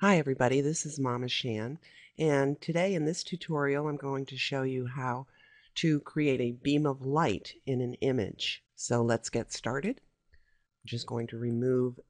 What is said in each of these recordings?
Hi everybody, this is Mama Shan, and today in this tutorial I'm going to show you how to create a beam of light in an image. So let's get started. I'm just going to remove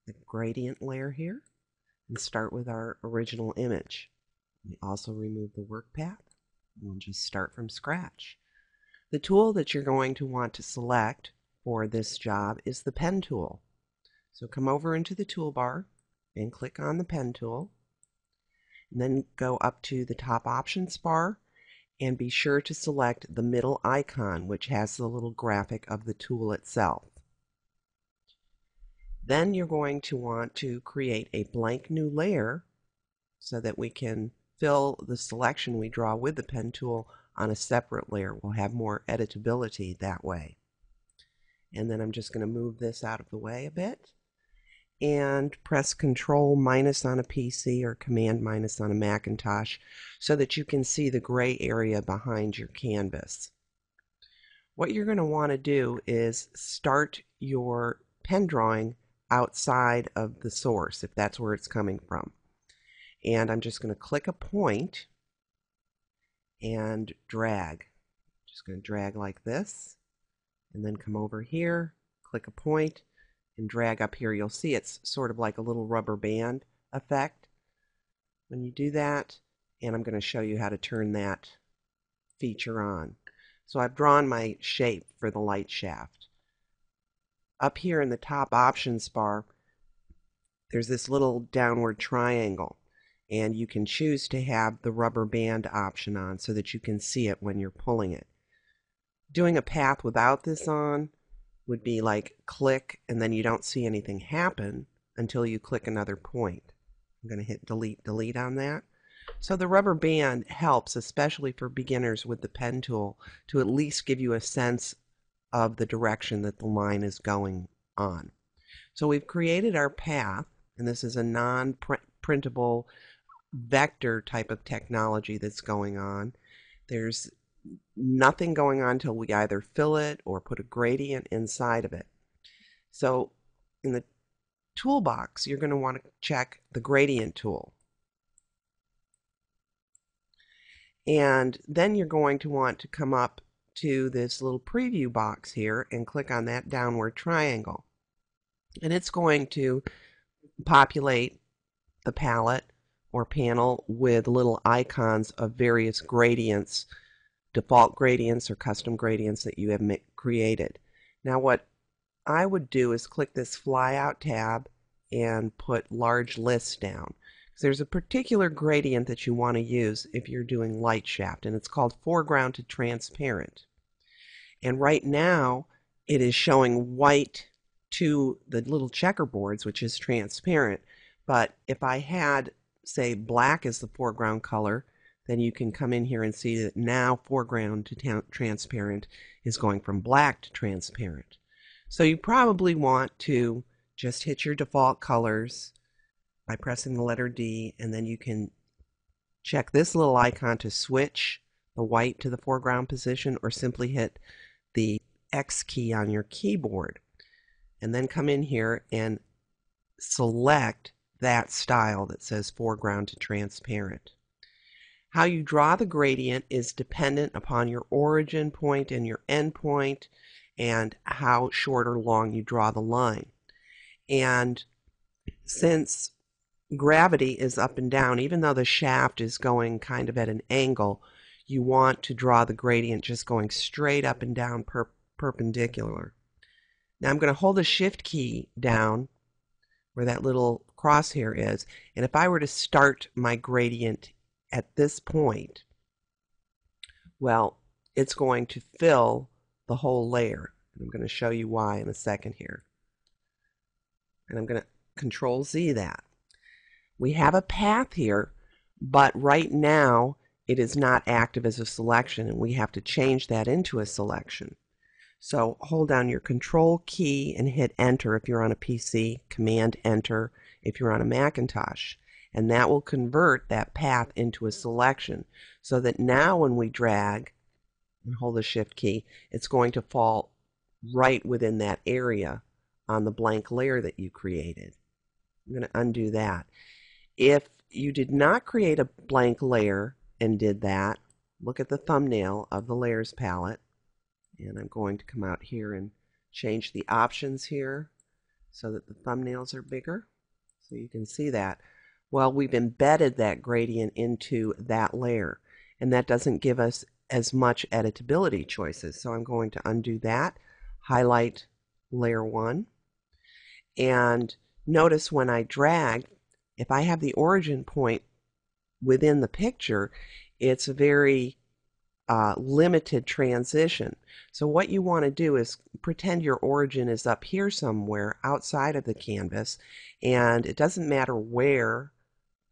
the gradient layer here and start with our original image. We also remove the work path. We'll just start from scratch. The tool that you're going to want to select for this job is the pen tool. So come over into the toolbar and click on the pen tool. And then go up to the top options bar and be sure to select the middle icon, which has the little graphic of the tool itself. Then you're going to want to create a blank new layer so that we can fill the selection we draw with the pen tool on a separate layer. We'll have more editability that way. And then I'm just going to move this out of the way a bit and press Control minus on a PC or Command minus on a Macintosh so that you can see the gray area behind your canvas. What you're going to want to do is start your pen drawing outside of the source, if that's where it's coming from. And I'm just going to click a point and drag. Just going to drag like this, and then come over here, click a point, and drag up here. You'll see it's sort of like a little rubber band effect when you do that, and I'm going to show you how to turn that feature on. So I've drawn my shape for the light shaft. Up here in the top options bar, there's this little downward triangle, and you can choose to have the rubber band option on so that you can see it when you're pulling it. Doing a path without this on would be like click and then you don't see anything happen until you click another point. I'm going to hit delete on that. So the rubber band helps, especially for beginners with the pen tool, to at least give you a sense of the direction that the line is going on. So we've created our path, and this is a non-printable vector type of technology that's going on. There's nothing going on until we either fill it or put a gradient inside of it. So in the toolbox, you're going to want to check the gradient tool. And then you're going to want to come up to this little preview box here and click on that downward triangle. And it's going to populate the palette or panel with little icons of various gradients, default gradients or custom gradients that you have created. Now what I would do is click this flyout tab and put large lists down. There's a particular gradient that you want to use if you're doing light shaft, and it's called foreground to transparent. And right now it is showing white to the little checkerboards, which is transparent. But if I had, say, black as the foreground color, then you can come in here and see that now foreground to transparent is going from black to transparent. So you probably want to just hit your default colors by pressing the letter D, and then you can check this little icon to switch the white to the foreground position, or simply hit the X key on your keyboard and then come in here and select that style that says foreground to transparent. How you draw the gradient is dependent upon your origin point and your end point and how short or long you draw the line. And since gravity is up and down, even though the shaft is going kind of at an angle, you want to draw the gradient just going straight up and down perpendicular. Now I'm going to hold the shift key down where that little crosshair is, and if I were to start my gradient at this point, well, it's going to fill the whole layer. I'm going to show you why in a second here. And I'm going to Control Z that. We have a path here, but right now it is not active as a selection, and we have to change that into a selection. So hold down your Control key and hit Enter if you're on a PC, Command Enter if you're on a Macintosh. And that will convert that path into a selection so that now when we drag and hold the Shift key, it's going to fall right within that area on the blank layer that you created. I'm going to undo that. If you did not create a blank layer and did that, look at the thumbnail of the layers palette. And I'm going to come out here and change the options here so that the thumbnails are bigger. So you can see that. Well, we've embedded that gradient into that layer, and that doesn't give us as much editability choices. So I'm going to undo that, highlight layer 1, and notice when I drag, if I have the origin point within the picture, it's a very limited transition. So what you want to do is pretend your origin is up here somewhere outside of the canvas, and it doesn't matter where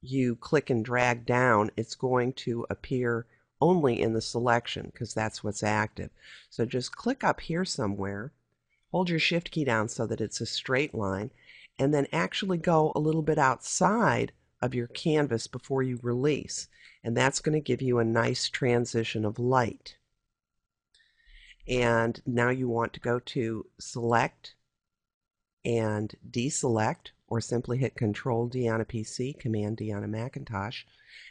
you click and drag down, it's going to appear only in the selection because that's what's active. So just click up here somewhere, hold your shift key down so that it's a straight line, and then actually go a little bit outside of your canvas before you release, and that's going to give you a nice transition of light. And now you want to go to select and deselect, or simply hit Control D on a PC, Command D on a Macintosh.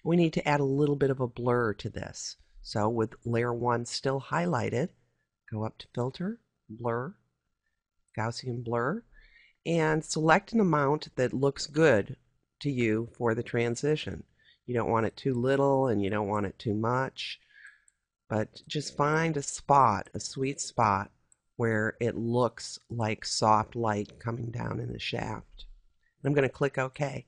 We need to add a little bit of a blur to this. So with layer 1 still highlighted, go up to Filter, Blur, Gaussian Blur, and select an amount that looks good to you for the transition. You don't want it too little and you don't want it too much, but just find a spot, a sweet spot, where it looks like soft light coming down in the shaft. I'm going to click OK.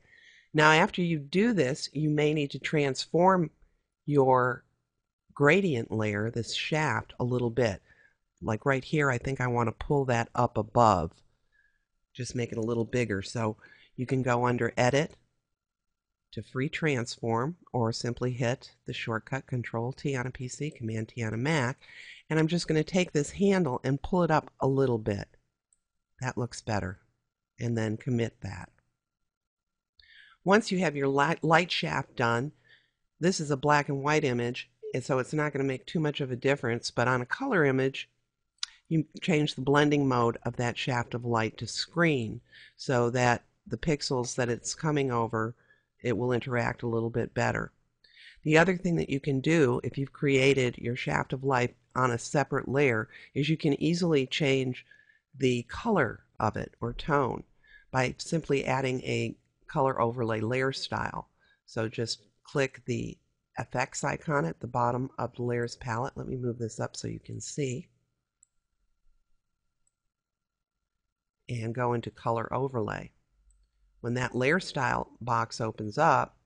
Now after you do this, you may need to transform your gradient layer, this shaft, a little bit. Like right here, I think I want to pull that up above. Just make it a little bigger. So you can go under Edit to Free Transform, or simply hit the shortcut Control T on a PC, Command T on a Mac, and I'm just going to take this handle and pull it up a little bit. That looks better. And then commit that. Once you have your light shaft done, this is a black and white image, and so it's not going to make too much of a difference, but on a color image, you change the blending mode of that shaft of light to screen so that the pixels that it's coming over, it will interact a little bit better. The other thing that you can do if you've created your shaft of light on a separate layer is you can easily change the color of it or tone by simply adding a color overlay layer style. So just click the effects icon at the bottom of the layers palette. Let me move this up so you can see. And go into color overlay. When that layer style box opens up,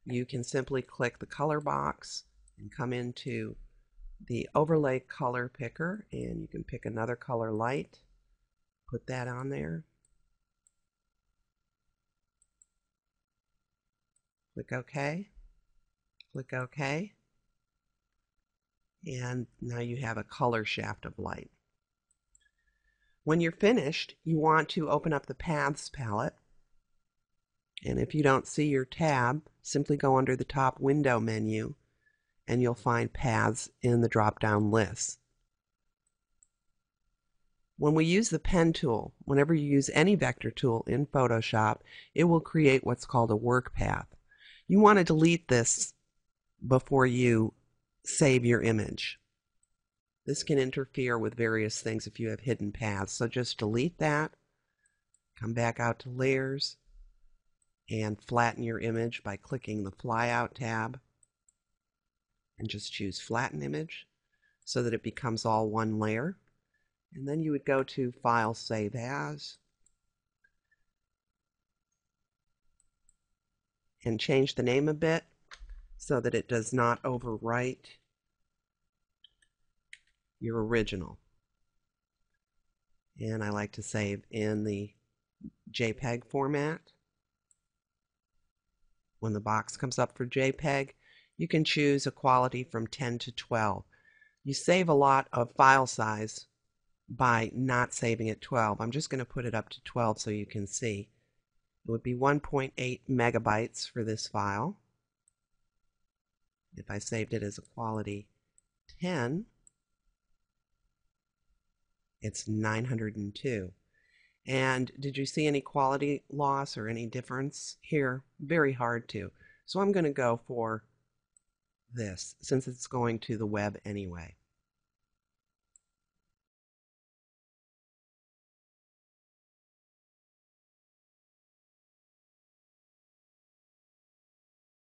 you can simply click the color box and come into the overlay color picker, and you can pick another color light, put that on there, click OK, click OK, and now you have a color shaft of light. When you're finished, you want to open up the Paths palette, and if you don't see your tab, simply go under the top window menu and you'll find Paths in the drop-down list. When we use the pen tool, whenever you use any vector tool in Photoshop, it will create what's called a work path. You want to delete this before you save your image. This can interfere with various things if you have hidden paths, so just delete that, come back out to Layers, and flatten your image by clicking the Flyout tab, and just choose Flatten Image so that it becomes all one layer. And then you would go to File, Save As, and change the name a bit so that it does not overwrite your original. And I like to save in the JPEG format. When the box comes up for JPEG, you can choose a quality from 10 to 12. You save a lot of file size by not saving at 12. I'm just going to put it up to 12 so you can see. It would be 1.8 megabytes for this file. If I saved it as a quality 10, it's 902. And did you see any quality loss or any difference here? Very hard to. So I'm going to go for this since it's going to the web anyway.